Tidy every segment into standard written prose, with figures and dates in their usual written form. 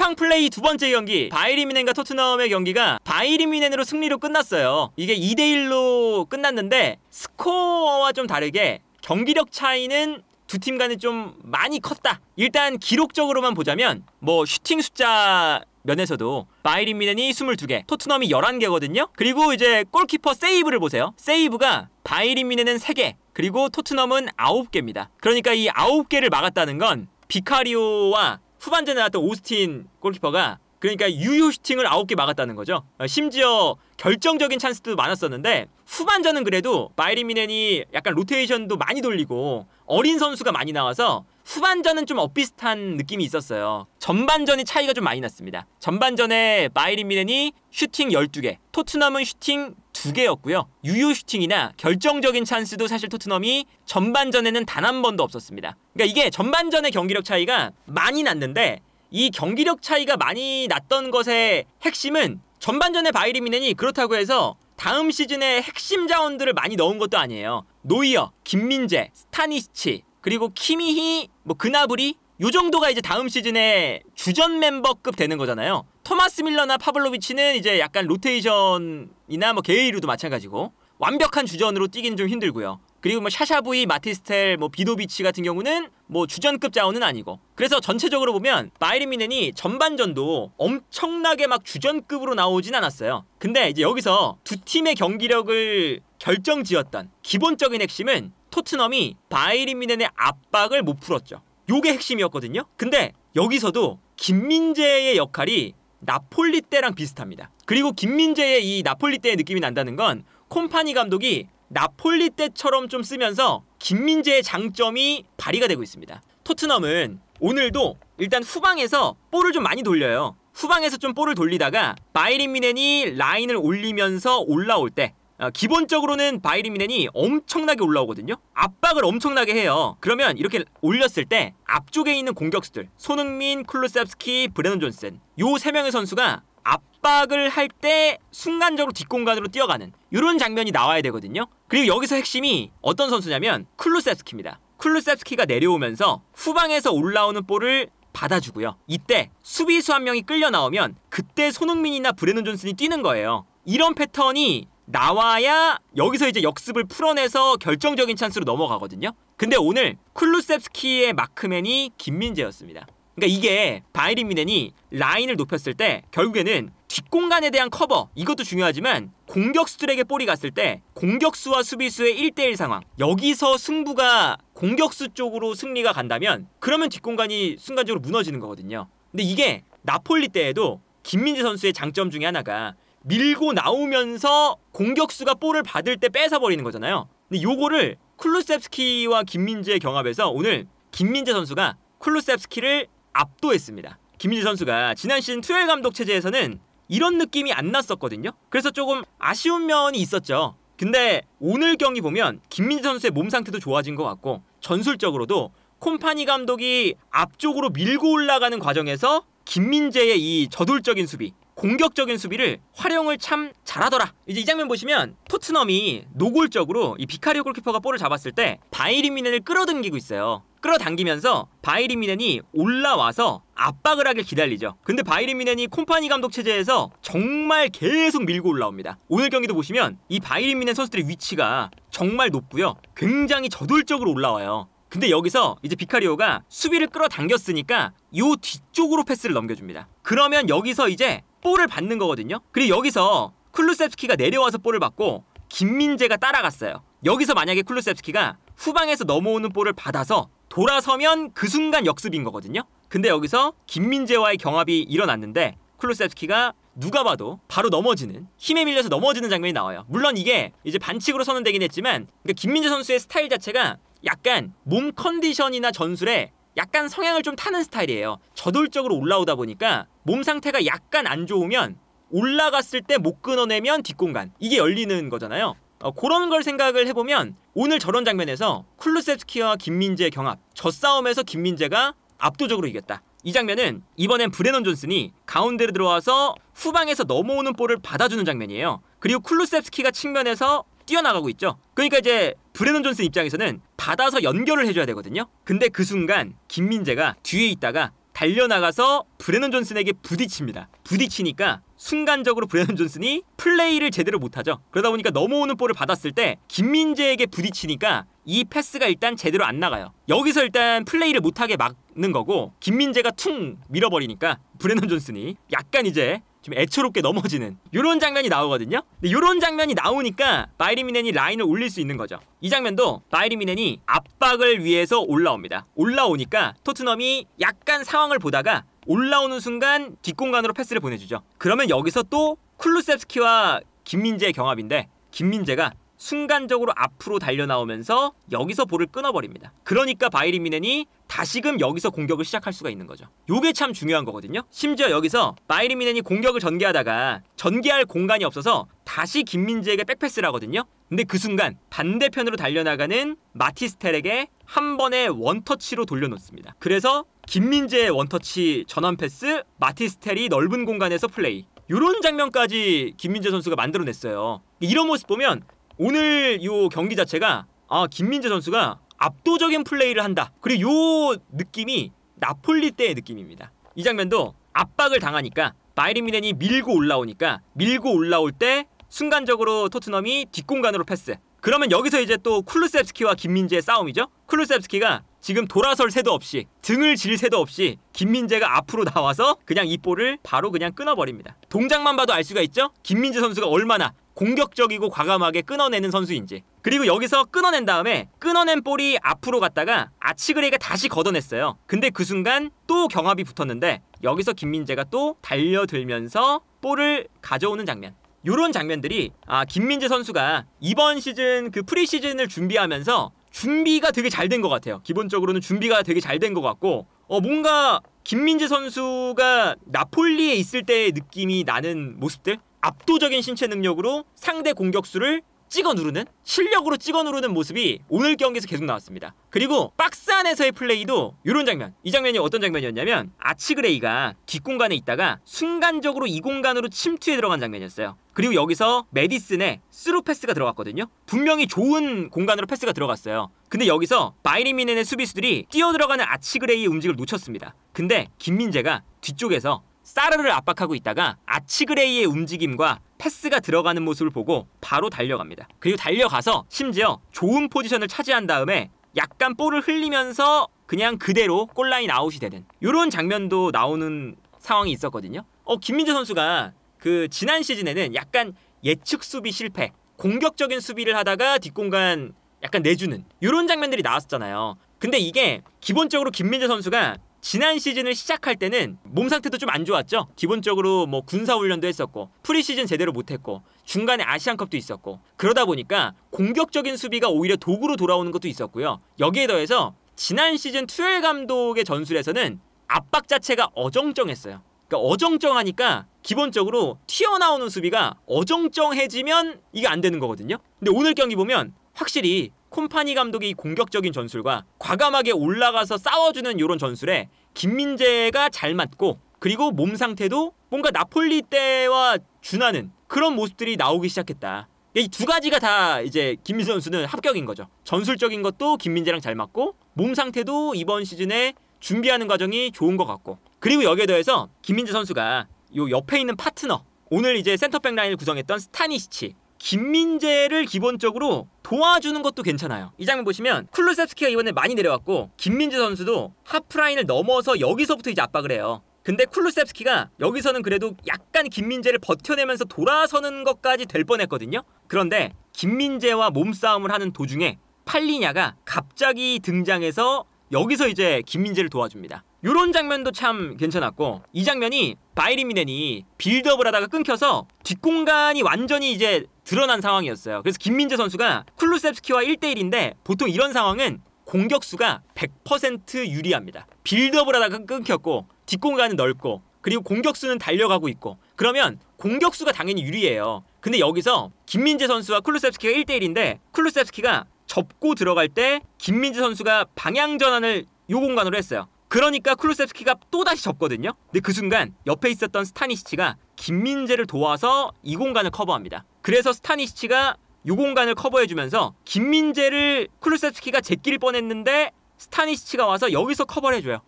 쿠팡 플레이 두 번째 경기 바이에른 뮌헨과 토트넘의 경기가 바이에른 뮌헨으로 승리로 끝났어요. 이게 2대1로 끝났는데 스코어와 좀 다르게 경기력 차이는 두 팀 간에 좀 많이 컸다. 일단 기록적으로만 보자면 뭐 슈팅 숫자 면에서도 바이에른 뮌헨이 22개, 토트넘이 11개거든요. 그리고 이제 골키퍼 세이브를 보세요. 세이브가 바이에른 뮌헨은 3개, 그리고 토트넘은 9개입니다. 그러니까 이 9개를 막았다는 건 비카리오와 후반전에 나왔던 오스틴 골키퍼가 그러니까 유효 슈팅을 9개 막았다는 거죠. 심지어 결정적인 찬스도 많았었는데 후반전은 그래도 바이에른 뮌헨이 약간 로테이션도 많이 돌리고 어린 선수가 많이 나와서 후반전은 좀 엇비슷한 느낌이 있었어요. 전반전이 차이가 좀 많이 났습니다. 전반전에 바이에른 뮌헨이 슈팅 12개, 토트넘은 슈팅 2개였고요. 유효 슈팅이나 결정적인 찬스도 사실 토트넘이 전반전에는 단 한 번도 없었습니다. 그러니까 이게 전반전의 경기력 차이가 많이 났는데 이 경기력 차이가 많이 났던 것의 핵심은 전반전에 바이에른 뮌헨이 그렇다고 해서 다음 시즌에 핵심 자원들을 많이 넣은 것도 아니에요. 노이어, 김민재, 스타니시치, 그리고 키미히, 뭐 그나브리 요 정도가 이제 다음 시즌에 주전 멤버급 되는 거잖아요. 토마스 밀러나 파블로비치는 이제 약간 로테이션이나 뭐 게이루도 마찬가지고 완벽한 주전으로 뛰기는 좀 힘들고요. 그리고 뭐 샤샤부이, 마티스텔, 뭐 비도비치 같은 경우는 뭐 주전급 자원은 아니고. 그래서 전체적으로 보면 바이에른 뮌헨이 전반전도 엄청나게 막 주전급으로 나오진 않았어요. 근데 이제 여기서 두 팀의 경기력을 결정지었던 기본적인 핵심은 토트넘이 바이에른 뮌헨의 압박을 못 풀었죠. 요게 핵심이었거든요. 근데 여기서도 김민재의 역할이 나폴리 때랑 비슷합니다. 그리고 김민재의 이 나폴리 때의 느낌이 난다는 건 콤파니 감독이 나폴리 때처럼 좀 쓰면서 김민재의 장점이 발휘가 되고 있습니다. 토트넘은 오늘도 일단 후방에서 볼을 좀 많이 돌려요. 후방에서 좀 볼을 돌리다가 바이에른 뮌헨이 라인을 올리면서 올라올 때 기본적으로는 바이에른 뮌헨이 엄청나게 올라오거든요. 압박을 엄청나게 해요. 그러면 이렇게 올렸을 때 앞쪽에 있는 공격수들 손흥민, 쿨루셉스키, 브레넌 존슨 요 3명의 선수가 압박을 할 때 순간적으로 뒷공간으로 뛰어가는 이런 장면이 나와야 되거든요. 그리고 여기서 핵심이 어떤 선수냐면 쿨루셉스키입니다. 쿨루셉스키가 내려오면서 후방에서 올라오는 볼을 받아주고요. 이때 수비수 한 명이 끌려 나오면 그때 손흥민이나 브레넌 존슨이 뛰는 거예요. 이런 패턴이 나와야 여기서 이제 역습을 풀어내서 결정적인 찬스로 넘어가거든요. 근데 오늘 쿨루셉스키의 마크맨이 김민재였습니다. 그러니까 이게 바이에른 뮌헨이 라인을 높였을 때 결국에는 뒷공간에 대한 커버 이것도 중요하지만 공격수들에게 볼이 갔을 때 공격수와 수비수의 1대1 상황 여기서 승부가 공격수 쪽으로 승리가 간다면 그러면 뒷공간이 순간적으로 무너지는 거거든요. 근데 이게 나폴리 때에도 김민재 선수의 장점 중에 하나가 밀고 나오면서 공격수가 볼을 받을 때 뺏어버리는 거잖아요. 근데 요거를 쿨루셉스키와 김민재의 경합에서 오늘 김민재 선수가 쿨루셉스키를 압도했습니다. 김민재 선수가 지난 시즌 투엘 감독 체제에서는 이런 느낌이 안 났었거든요. 그래서 조금 아쉬운 면이 있었죠. 근데 오늘 경기 보면 김민재 선수의 몸 상태도 좋아진 것 같고 전술적으로도 콤파니 감독이 앞쪽으로 밀고 올라가는 과정에서 김민재의 이 저돌적인 수비 공격적인 수비를 활용을 참 잘하더라. 이제 이 장면 보시면 토트넘이 노골적으로 이 비카리오 골키퍼가 볼을 잡았을 때 바이에른 뮌헨을 끌어당기고 있어요. 끌어당기면서 바이에른 뮌헨이 올라와서 압박을 하길 기다리죠. 근데 바이에른 뮌헨이 콤파니 감독 체제에서 정말 계속 밀고 올라옵니다. 오늘 경기도 보시면 이 바이에른 뮌헨 선수들의 위치가 정말 높고요. 굉장히 저돌적으로 올라와요. 근데 여기서 이제 비카리오가 수비를 끌어당겼으니까 요 뒤쪽으로 패스를 넘겨줍니다. 그러면 여기서 이제 볼을 받는 거거든요. 그리고 여기서 쿨루셉스키가 내려와서 볼을 받고 김민재가 따라갔어요. 여기서 만약에 쿨루셉스키가 후방에서 넘어오는 볼을 받아서 돌아서면 그 순간 역습인 거거든요. 근데 여기서 김민재와의 경합이 일어났는데 쿨루셉스키가 누가 봐도 바로 넘어지는 힘에 밀려서 넘어지는 장면이 나와요. 물론 이게 이제 반칙으로 선언되긴 했지만 그러니까 김민재 선수의 스타일 자체가 약간 몸 컨디션이나 전술에 약간 성향을 좀 타는 스타일이에요. 저돌적으로 올라오다 보니까 몸 상태가 약간 안 좋으면 올라갔을 때 못 끊어내면 뒷공간 이게 열리는 거잖아요. 그런 걸 생각을 해보면 오늘 저런 장면에서 쿨루셉스키와 김민재의 경합 저 싸움에서 김민재가 압도적으로 이겼다. 이 장면은 이번엔 브레넌 존슨이 가운데로 들어와서 후방에서 넘어오는 볼을 받아주는 장면이에요. 그리고 쿨루셉스키가 측면에서 뛰어나가고 있죠. 그러니까 이제 브레넌 존슨 입장에서는 받아서 연결을 해줘야 되거든요. 근데 그 순간 김민재가 뒤에 있다가 달려나가서 브레넌 존슨에게 부딪힙니다. 부딪히니까 순간적으로 브레넌 존슨이 플레이를 제대로 못하죠. 그러다 보니까 넘어오는 볼을 받았을 때 김민재에게 부딪히니까 이 패스가 일단 제대로 안 나가요. 여기서 일단 플레이를 못하게 막는 거고, 김민재가 퉁 밀어버리니까 브레넌 존슨이 약간 이제 좀 애초롭게 넘어지는 이런 장면이 나오거든요. 근데 이런 장면이 나오니까 바이에른 뮌헨이 라인을 올릴 수 있는 거죠. 이 장면도 바이에른 뮌헨이 압박을 위해서 올라옵니다. 올라오니까 토트넘이 약간 상황을 보다가 올라오는 순간 뒷공간으로 패스를 보내주죠. 그러면 여기서 또 쿨루셉스키와 김민재의 경합인데, 김민재가 순간적으로 앞으로 달려나오면서 여기서 볼을 끊어버립니다. 그러니까 바이에른 뮌헨이 다시금 여기서 공격을 시작할 수가 있는 거죠. 요게 참 중요한 거거든요. 심지어 여기서 바이에른 뮌헨이 공격을 전개하다가 전개할 공간이 없어서 다시 김민재에게 백패스를 하거든요. 근데 그 순간 반대편으로 달려나가는 마티스텔에게 한 번에 원터치로 돌려놓습니다. 그래서 김민재의 원터치 전환 패스, 마티스텔이 넓은 공간에서 플레이, 이런 장면까지 김민재 선수가 만들어냈어요. 이런 모습 보면 오늘 요 경기 자체가 김민재 선수가 압도적인 플레이를 한다. 그리고 요 느낌이 나폴리 때의 느낌입니다. 이 장면도 압박을 당하니까 바이에른 뮌헨이 밀고 올라오니까, 밀고 올라올 때 순간적으로 토트넘이 뒷공간으로 패스. 그러면 여기서 이제 또 쿨루셉스키와 김민재의 싸움이죠. 쿨루셉스키가 지금 돌아설 새도 없이, 등을 질 새도 없이 김민재가 앞으로 나와서 그냥 이 볼을 바로 그냥 끊어버립니다. 동작만 봐도 알 수가 있죠? 김민재 선수가 얼마나 공격적이고 과감하게 끊어내는 선수인지. 그리고 여기서 끊어낸 다음에 끊어낸 볼이 앞으로 갔다가 아치그레이가 다시 걷어냈어요. 근데 그 순간 또 경합이 붙었는데 여기서 김민재가 또 달려들면서 볼을 가져오는 장면. 요런 장면들이 김민재 선수가 이번 시즌 그 프리시즌을 준비하면서 준비가 되게 잘 된 것 같아요. 기본적으로는 준비가 되게 잘 된 것 같고, 뭔가 김민재 선수가 나폴리에 있을 때의 느낌이 나는 모습들, 압도적인 신체 능력으로 상대 공격수를 찍어 누르는, 실력으로 찍어 누르는 모습이 오늘 경기에서 계속 나왔습니다. 그리고 박스 안에서의 플레이도 이런 장면, 이 장면이 어떤 장면이었냐면 아치그레이가 뒷공간에 있다가 순간적으로 이 공간으로 침투에 들어간 장면이었어요. 그리고 여기서 메디슨의 스루 패스가 들어갔거든요. 분명히 좋은 공간으로 패스가 들어갔어요. 근데 여기서 바이에른 뮌헨의 수비수들이 뛰어들어가는 아치그레이의 움직임을 놓쳤습니다. 근데 김민재가 뒤쪽에서 사르를 압박하고 있다가 아치그레이의 움직임과 패스가 들어가는 모습을 보고 바로 달려갑니다. 그리고 달려가서 심지어 좋은 포지션을 차지한 다음에 약간 볼을 흘리면서 그냥 그대로 골라인 아웃이 되는 이런 장면도 나오는 상황이 있었거든요. 김민재 선수가 그 지난 시즌에는 약간 예측 수비 실패, 공격적인 수비를 하다가 뒷공간 약간 내주는 이런 장면들이 나왔었잖아요. 근데 이게 기본적으로 김민재 선수가 지난 시즌을 시작할 때는 몸 상태도 좀 안 좋았죠. 기본적으로 뭐 군사훈련도 했었고 프리시즌 제대로 못했고 중간에 아시안컵도 있었고, 그러다 보니까 공격적인 수비가 오히려 도구로 돌아오는 것도 있었고요. 여기에 더해서 지난 시즌 투엘 감독의 전술에서는 압박 자체가 어정쩡했어요. 그러니까 어정쩡하니까 기본적으로 튀어나오는 수비가 어정쩡해지면 이게 안 되는 거거든요. 근데 오늘 경기 보면 확실히 콤파니 감독이 공격적인 전술과 과감하게 올라가서 싸워주는 이런 전술에 김민재가 잘 맞고, 그리고 몸 상태도 뭔가 나폴리 때와 준하는 그런 모습들이 나오기 시작했다. 이 두 가지가 다 이제 김민재 선수는 합격인 거죠. 전술적인 것도 김민재랑 잘 맞고, 몸 상태도 이번 시즌에 준비하는 과정이 좋은 것 같고, 그리고 여기에 더해서 김민재 선수가 요 옆에 있는 파트너, 오늘 이제 센터백 라인을 구성했던 스타니시치, 김민재를 기본적으로 도와주는 것도 괜찮아요. 이 장면 보시면 쿨루셉스키가 이번에 많이 내려왔고 김민재 선수도 하프라인을 넘어서 여기서부터 이제 압박을 해요. 근데 쿨루셉스키가 여기서는 그래도 약간 김민재를 버텨내면서 돌아서는 것까지 될 뻔했거든요. 그런데 김민재와 몸싸움을 하는 도중에 팔리냐가 갑자기 등장해서 여기서 이제 김민재를 도와줍니다. 이런 장면도 참 괜찮았고, 이 장면이 바이에른 뮌헨이 빌드업을 하다가 끊겨서 뒷공간이 완전히 이제 드러난 상황이었어요. 그래서 김민재 선수가 쿨루셉스키와 1대1인데 보통 이런 상황은 공격수가 100% 유리합니다. 빌드업을 하다가 끊겼고 뒷공간은 넓고 그리고 공격수는 달려가고 있고, 그러면 공격수가 당연히 유리해요. 근데 여기서 김민재 선수와 쿨루셉스키가 1대1인데 쿨루셉스키가 접고 들어갈 때 김민재 선수가 방향 전환을 요 공간으로 했어요. 그러니까 쿨루셉스키가 또다시 접거든요. 근데 그 순간 옆에 있었던 스타니시치가 김민재를 도와서 이 공간을 커버합니다. 그래서 스타니시치가 요 공간을 커버해주면서 김민재를 쿨루셉스키가 제낄 뻔했는데 스타니시치가 와서 여기서 커버를 해줘요.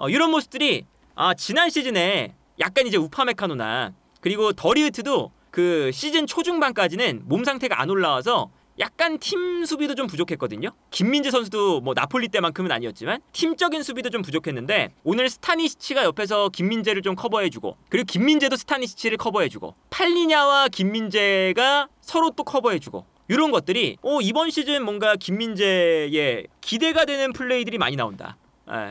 이런 모습들이 지난 시즌에 약간 이제 우파메카노나 그리고 더리우트도 그 시즌 초중반까지는 몸 상태가 안 올라와서 약간 팀 수비도 좀 부족했거든요. 김민재 선수도 뭐 나폴리 때만큼은 아니었지만 팀적인 수비도 좀 부족했는데 오늘 스타니시치가 옆에서 김민재를 좀 커버해주고 그리고 김민재도 스타니시치를 커버해주고 팔리냐와 김민재가 서로 또 커버해주고 이런 것들이 이번 시즌 뭔가 김민재의 기대가 되는 플레이들이 많이 나온다.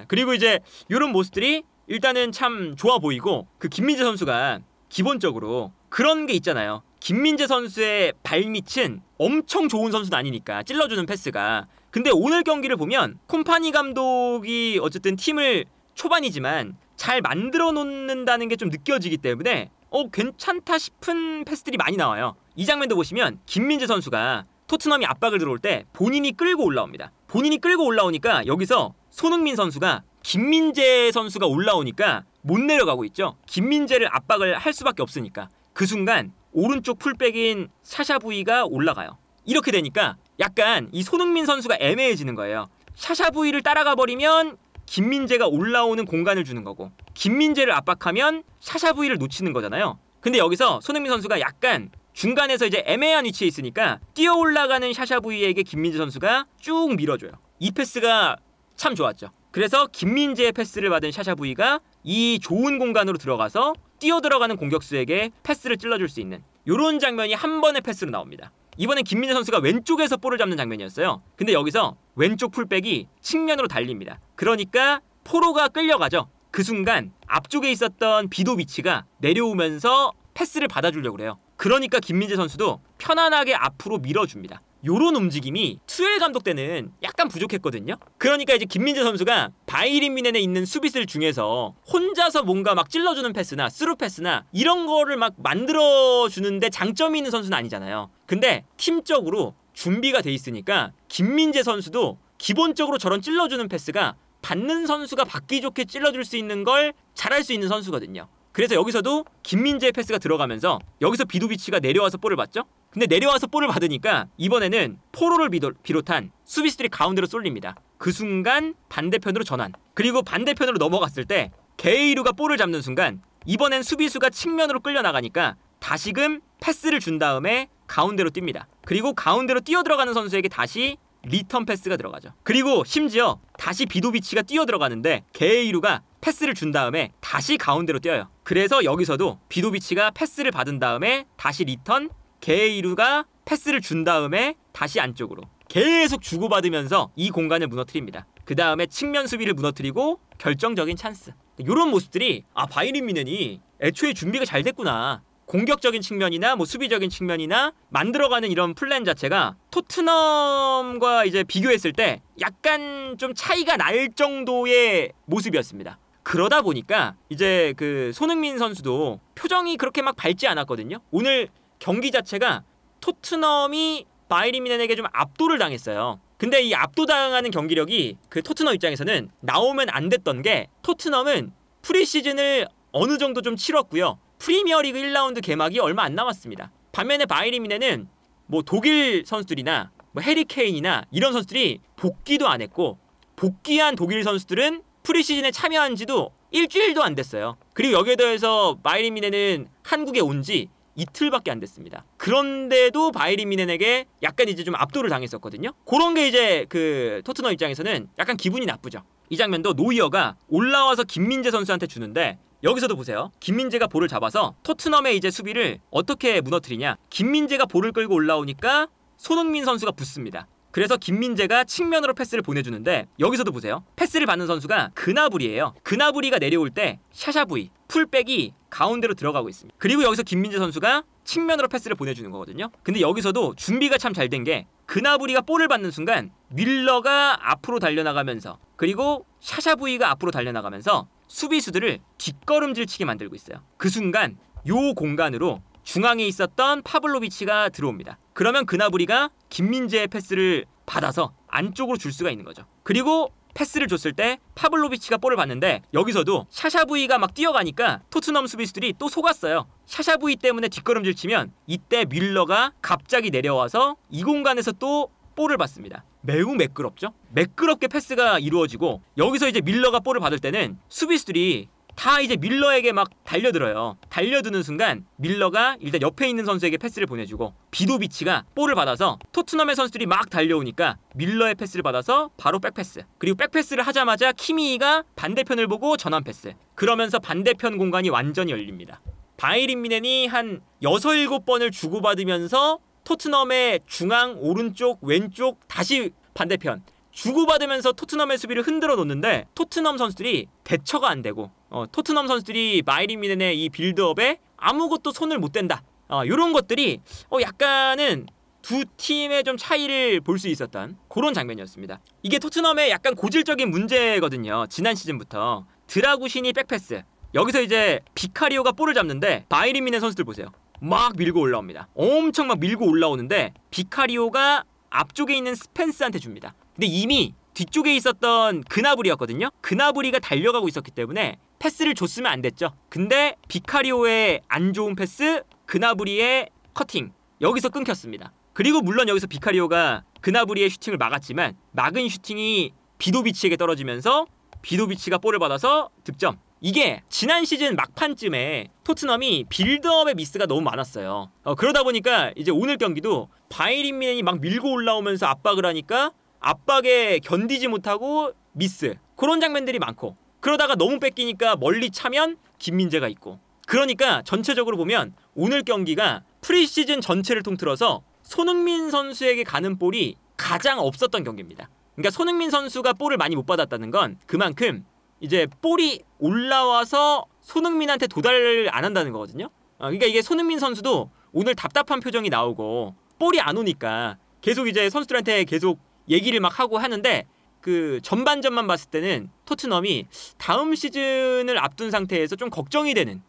그리고 이제 이런 모습들이 일단은 참 좋아 보이고 그 김민재 선수가 기본적으로 그런 게 있잖아요. 김민재 선수의 발밑은 엄청 좋은 선수는 아니니까 찔러주는 패스가. 근데 오늘 경기를 보면 콤파니 감독이 어쨌든 팀을 초반이지만 잘 만들어 놓는다는 게 좀 느껴지기 때문에 괜찮다 싶은 패스들이 많이 나와요. 이 장면도 보시면 김민재 선수가 토트넘이 압박을 들어올 때 본인이 끌고 올라옵니다. 본인이 끌고 올라오니까 여기서 손흥민 선수가 김민재 선수가 올라오니까 못 내려가고 있죠. 김민재를 압박을 할 수밖에 없으니까 그 순간 오른쪽 풀백인 샤샤부이가 올라가요. 이렇게 되니까 약간 이 손흥민 선수가 애매해지는 거예요. 샤샤부이를 따라가 버리면 김민재가 올라오는 공간을 주는 거고 김민재를 압박하면 샤샤부이를 놓치는 거잖아요. 근데 여기서 손흥민 선수가 약간 중간에서 이제 애매한 위치에 있으니까 뛰어 올라가는 샤샤부이에게 김민재 선수가 쭉 밀어줘요. 이 패스가 참 좋았죠. 그래서 김민재의 패스를 받은 샤샤부이가 이 좋은 공간으로 들어가서 뛰어들어가는 공격수에게 패스를 찔러줄 수 있는 이런 장면이 한 번의 패스로 나옵니다. 이번엔 김민재 선수가 왼쪽에서 볼을 잡는 장면이었어요. 근데 여기서 왼쪽 풀백이 측면으로 달립니다. 그러니까 포로가 끌려가죠. 그 순간 앞쪽에 있었던 비도비치가 내려오면서 패스를 받아주려고 그래요. 그러니까 김민재 선수도 편안하게 앞으로 밀어줍니다. 요런 움직임이 투엘 감독 때는 약간 부족했거든요. 그러니까 이제 김민재 선수가 바이에른 뮌헨에 있는 수비수들 중에서 혼자서 뭔가 막 찔러주는 패스나 스루 패스나 이런 거를 막 만들어주는데 장점이 있는 선수는 아니잖아요. 근데 팀적으로 준비가 돼 있으니까 김민재 선수도 기본적으로 저런 찔러주는 패스가 받는 선수가 받기 좋게 찔러줄 수 있는 걸 잘할 수 있는 선수거든요. 그래서 여기서도 김민재의 패스가 들어가면서 여기서 비도비치가 내려와서 볼을 받죠. 근데 내려와서 볼을 받으니까 이번에는 포로를 비롯한 수비수들이 가운데로 쏠립니다. 그 순간 반대편으로 전환. 그리고 반대편으로 넘어갔을 때 게이루가 볼을 잡는 순간 이번엔 수비수가 측면으로 끌려나가니까 다시금 패스를 준 다음에 가운데로 뜁니다. 그리고 가운데로 뛰어들어가는 선수에게 다시 리턴 패스가 들어가죠. 그리고 심지어 다시 비도비치가 뛰어들어가는데 게이루가 패스를 준 다음에 다시 가운데로 뛰어요. 그래서 여기서도 비도비치가 패스를 받은 다음에 다시 리턴, 게이루가 패스를 준 다음에 다시 안쪽으로 계속 주고받으면서 이 공간을 무너뜨립니다. 그 다음에 측면 수비를 무너뜨리고 결정적인 찬스. 이런 모습들이 바이에른 뮌헨이 애초에 준비가 잘 됐구나. 공격적인 측면이나 뭐 수비적인 측면이나 만들어가는 이런 플랜 자체가 토트넘과 이제 비교했을 때 약간 좀 차이가 날 정도의 모습이었습니다. 그러다 보니까 이제 그 손흥민 선수도 표정이 그렇게 막 밝지 않았거든요. 오늘 경기 자체가 토트넘이 바이에른 뮌헨에게 좀 압도를 당했어요. 근데 이 압도당하는 경기력이 그 토트넘 입장에서는 나오면 안 됐던 게 토트넘은 프리시즌을 어느 정도 좀 치렀고요. 프리미어리그 1라운드 개막이 얼마 안 남았습니다. 반면에 바이에른 뮌헨은 뭐 독일 선수들이나 뭐 해리 케인이나 이런 선수들이 복귀도 안 했고 복귀한 독일 선수들은 프리시즌에 참여한 지도 일주일도 안 됐어요. 그리고 여기에 더해서 바이에른 뮌헨은 한국에 온 지 이틀밖에 안 됐습니다. 그런데도 바이에른 뮌헨에게 약간 이제 좀 압도를 당했었거든요. 그런 게 이제 그 토트넘 입장에서는 약간 기분이 나쁘죠. 이 장면도 노이어가 올라와서 김민재 선수한테 주는데 여기서도 보세요. 김민재가 볼을 잡아서 토트넘의 이제 수비를 어떻게 무너뜨리냐. 김민재가 볼을 끌고 올라오니까 손흥민 선수가 붙습니다. 그래서 김민재가 측면으로 패스를 보내주는데 여기서도 보세요. 패스를 받는 선수가 그나브리예요. 그나브리가 내려올 때 샤샤부이 풀백이 가운데로 들어가고 있습니다. 그리고 여기서 김민재 선수가 측면으로 패스를 보내주는 거거든요. 근데 여기서도 준비가 참 잘 된 게 그나브리가 볼을 받는 순간 윌러가 앞으로 달려나가면서 그리고 샤샤부이가 앞으로 달려나가면서 수비수들을 뒷걸음질치게 만들고 있어요. 그 순간 요 공간으로 중앙에 있었던 파블로비치가 들어옵니다. 그러면 그나브리가 김민재의 패스를 받아서 안쪽으로 줄 수가 있는 거죠. 그리고 패스를 줬을 때 파블로비치가 볼을 받는데 여기서도 샤샤부이가 막 뛰어가니까 토트넘 수비수들이 또 속았어요. 샤샤부이 때문에 뒷걸음질 치면 이때 뮬러가 갑자기 내려와서 이 공간에서 또 볼을 받습니다. 매우 매끄럽죠? 매끄럽게 패스가 이루어지고 여기서 이제 밀러가 볼을 받을 때는 수비수들이 다 이제 밀러에게 막 달려들어요. 달려드는 순간 밀러가 일단 옆에 있는 선수에게 패스를 보내주고 비도비치가 볼을 받아서 토트넘의 선수들이 막 달려오니까 밀러의 패스를 받아서 바로 백패스, 그리고 백패스를 하자마자 키미히가 반대편을 보고 전환 패스, 그러면서 반대편 공간이 완전히 열립니다. 바이에른 뮌헨이 한 6, 7번을 주고받으면서 토트넘의 중앙, 오른쪽, 왼쪽, 다시 반대편 주고받으면서 토트넘의 수비를 흔들어 놓는데 토트넘 선수들이 대처가 안 되고 토트넘 선수들이 바이에른 뮌헨의 이 빌드업에 아무것도 손을 못 댄다. 이런 것들이 약간은 두 팀의 좀 차이를 볼 수 있었던 그런 장면이었습니다. 이게 토트넘의 약간 고질적인 문제거든요. 지난 시즌부터 드라구신이 백패스, 여기서 이제 비카리오가 볼을 잡는데 바이에른 뮌헨 선수들 보세요. 막 밀고 올라옵니다. 엄청 막 밀고 올라오는데 비카리오가 앞쪽에 있는 스펜스한테 줍니다. 근데 이미 뒤쪽에 있었던 그나브리였거든요. 그나브리가 달려가고 있었기 때문에 패스를 줬으면 안 됐죠. 근데 비카리오의 안 좋은 패스, 그나브리의 커팅, 여기서 끊겼습니다. 그리고 물론 여기서 비카리오가 그나브리의 슈팅을 막았지만 막은 슈팅이 비도비치에게 떨어지면서 비도비치가 볼을 받아서 득점. 이게 지난 시즌 막판쯤에 토트넘이 빌드업의 미스가 너무 많았어요. 그러다 보니까 이제 오늘 경기도 바이에른 뮌헨이 막 밀고 올라오면서 압박을 하니까 압박에 견디지 못하고 미스, 그런 장면들이 많고, 그러다가 너무 뺏기니까 멀리 차면 김민재가 있고, 그러니까 전체적으로 보면 오늘 경기가 프리시즌 전체를 통틀어서 손흥민 선수에게 가는 볼이 가장 없었던 경기입니다. 그러니까 손흥민 선수가 볼을 많이 못 받았다는 건 그만큼 이제 볼이 올라와서 손흥민한테 도달을 안 한다는 거거든요. 그러니까 이게 손흥민 선수도 오늘 답답한 표정이 나오고 볼이 안 오니까 계속 이제 선수들한테 계속 얘기를 막 하고 하는데, 그 전반전만 봤을 때는 토트넘이 다음 시즌을 앞둔 상태에서 좀 걱정이 되는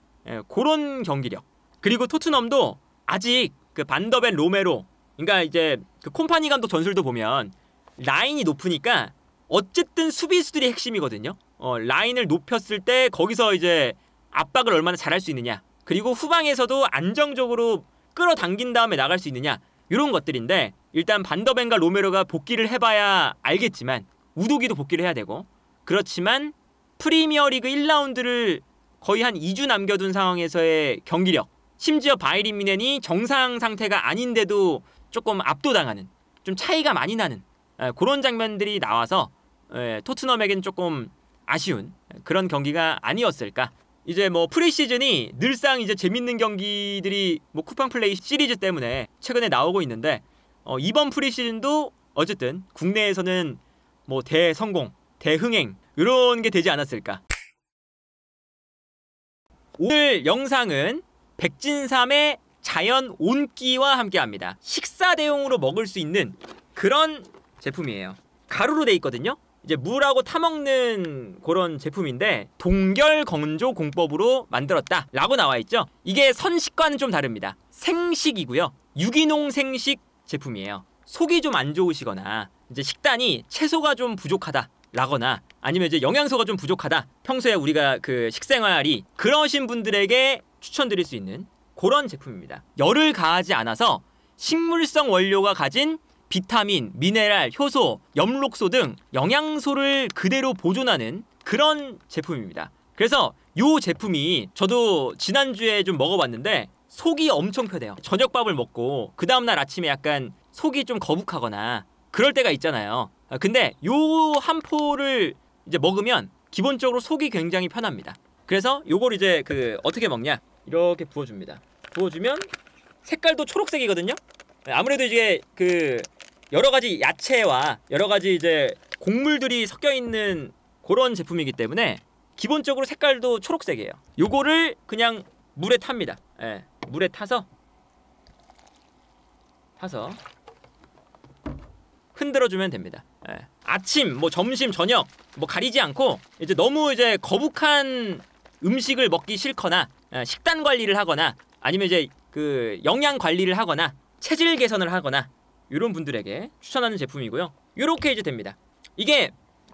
그런 경기력. 그리고 토트넘도 아직 그 반더벤 로메로, 그러니까 이제 그 콤파니 감독 전술도 보면 라인이 높으니까 어쨌든 수비수들이 핵심이거든요. 라인을 높였을 때 거기서 이제 압박을 얼마나 잘할 수 있느냐, 그리고 후방에서도 안정적으로 끌어당긴 다음에 나갈 수 있느냐, 이런 것들인데, 일단 반더벤과 로메로가 복귀를 해봐야 알겠지만 우도기도 복귀를 해야 되고, 그렇지만 프리미어리그 1라운드를 거의 한 2주 남겨둔 상황에서의 경기력, 심지어 바이에른 뮌헨이 정상 상태가 아닌데도 조금 압도당하는, 좀 차이가 많이 나는 그런 장면들이 나와서 토트넘에겐 조금 아쉬운 그런 경기가 아니었을까. 이제 뭐 프리시즌이 늘상 이제 재밌는 경기들이 뭐 쿠팡 플레이 시리즈 때문에 최근에 나오고 있는데, 이번 프리시즌도 어쨌든 국내에서는 뭐 대성공, 대흥행 이런 게 되지 않았을까. 오늘 영상은 백진삼의 자연 온기와 함께합니다. 식사 대용으로 먹을 수 있는 그런 제품이에요. 가루로 돼 있거든요. 이제 물하고 타먹는 그런 제품인데 동결 건조 공법으로 만들었다 라고 나와있죠. 이게 선식과는 좀 다릅니다. 생식이고요, 유기농 생식 제품이에요. 속이 좀 안 좋으시거나 이제 식단이 채소가 좀 부족하다 라거나 아니면 이제 영양소가 좀 부족하다, 평소에 우리가 그 식생활이 그러신 분들에게 추천드릴 수 있는 그런 제품입니다. 열을 가하지 않아서 식물성 원료가 가진 비타민, 미네랄, 효소, 엽록소 등 영양소를 그대로 보존하는 그런 제품입니다. 그래서 이 제품이 저도 지난주에 좀 먹어봤는데 속이 엄청 편해요. 저녁밥을 먹고 그 다음날 아침에 약간 속이 좀 거북하거나 그럴 때가 있잖아요. 근데 요 한 포를 이제 먹으면 기본적으로 속이 굉장히 편합니다. 그래서 요걸 이제 그 어떻게 먹냐, 이렇게 부어줍니다. 부어주면 색깔도 초록색이거든요. 아무래도 이제 그 여러 가지 야채와 여러 가지 이제 곡물들이 섞여 있는 그런 제품이기 때문에 기본적으로 색깔도 초록색이에요. 요거를 그냥 물에 탑니다. 물에 타서 흔들어주면 됩니다. 아침, 뭐 점심, 저녁 뭐 가리지 않고 이제 너무 이제 거북한 음식을 먹기 싫거나 식단 관리를 하거나 아니면 이제 그 영양 관리를 하거나 체질 개선을 하거나 이런 분들에게 추천하는 제품이고요. 이렇게 이제 됩니다. 이게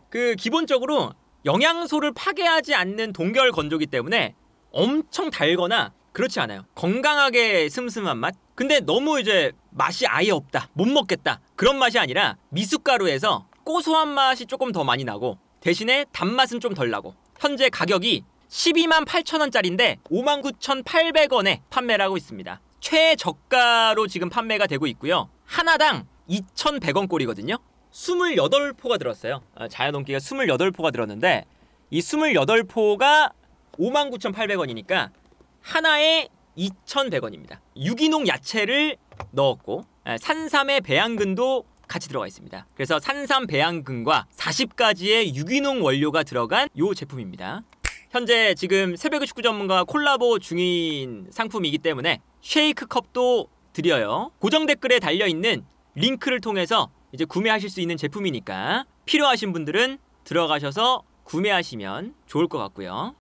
그 기본적으로 영양소를 파괴하지 않는 동결 건조기 때문에 엄청 달거나 그렇지 않아요. 건강하게 슴슴한 맛? 근데 너무 이제 맛이 아예 없다, 못 먹겠다, 그런 맛이 아니라 미숫가루에서 고소한 맛이 조금 더 많이 나고 대신에 단맛은 좀 덜 나고, 현재 가격이 128,000원짜리인데 59,800원에 판매를 하고 있습니다. 최저가로 지금 판매가 되고 있고요. 하나당 2,100원 꼴이거든요. 28포가 들었어요. 자연온기가 28포가 들었는데 이 28포가 59,800원이니까 하나에 2,100원입니다. 유기농 야채를 넣었고 산삼의 배양근도 같이 들어가 있습니다. 그래서 산삼 배양근과 40가지의 유기농 원료가 들어간 요 제품입니다. 현재 지금 새벽의 축구 전문가와 콜라보 중인 상품이기 때문에 쉐이크 컵도 드려요. 고정 댓글에 달려있는 링크를 통해서 이제 구매하실 수 있는 제품이니까 필요하신 분들은 들어가셔서 구매하시면 좋을 것 같고요.